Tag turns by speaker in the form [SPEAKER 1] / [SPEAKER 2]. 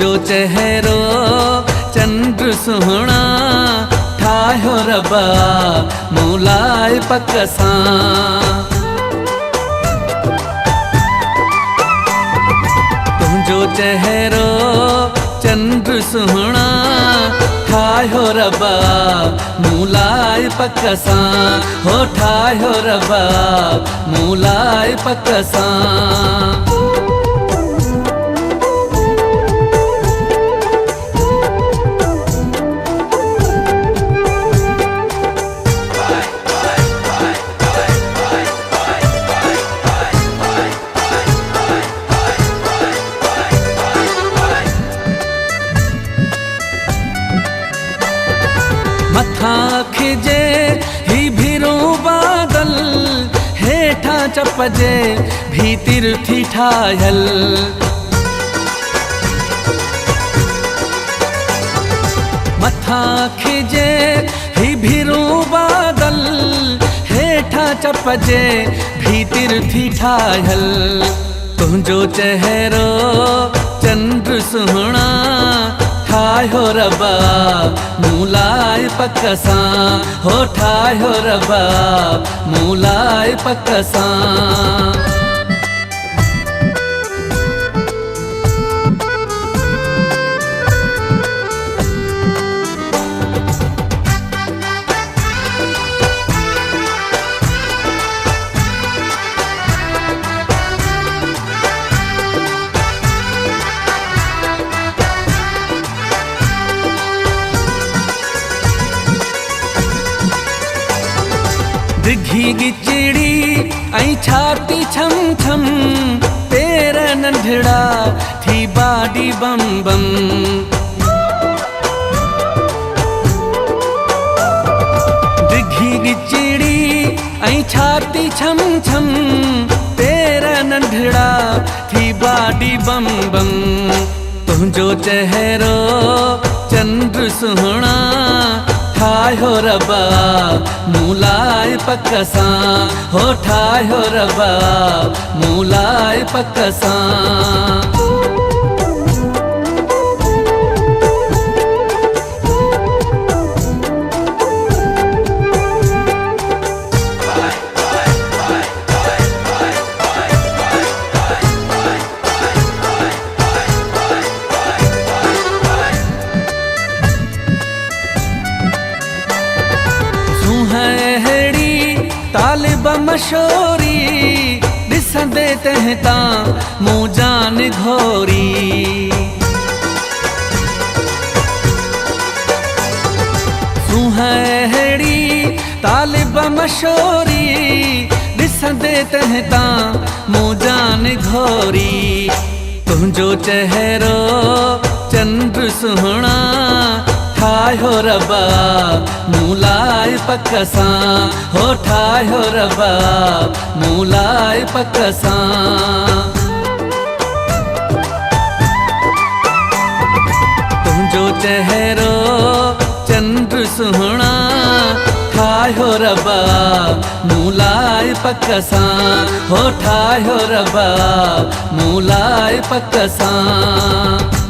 [SPEAKER 1] तुंहिंजो चेहरो चंद्र सुहिणा ठाहियो रबा मूं लाइ पक सां। तुंहिंजो चेहरो चंद्र सुहिणा ठाहियो रबा मूं लाइ पक सां, हो ठाहियो रबा मूं लाइ पक सां। मथा खिजे ही भिरो बादल, हेठा चपजे भीतिर थी ठायल। मथा खिजे ही भिरो बादल, हेठा चपजे भीतिर थी ठायल। तुंहिंजो चेहरो चंद्र सुहिणा ठाहियो रबा मूं लाइ पक सां, हो ठाहियो रबा मूं लाइ पक सां। दिघी गिचड़ी ऐं छाती छम छम, पेर नंढड़ा थी बाडी बम बम। दिघी गिचड़ी ऐं छाती छम छम, पेर नंढड़ा थी बाडी बम बम। तुंहिंजो चेहरो चंद्र सुहिणा ठाहियो रबा मूं लाइ पक सां, हो ठाहियो रबा मूं लाइ पक सां। तालिब मशोरी ॾिसंदे तंहिं तां मूं जान घोरी। सुहिणी तालिब मशोरी ॾिसंदे तंहिं तां मूं जान घोरी। तुंहिंजो चेहरो चंद्र सुहिणा ठाहियो रबा मूं लाइ पक सां, हो ठाहियो रबा मूं लाइ पक सां। तुंहिंजो चेहरो चंद्र सुहिणा ठाहियो रबा मूं लाइ पक सां, हो ठाहियो रबा मूं लाइ पक सां।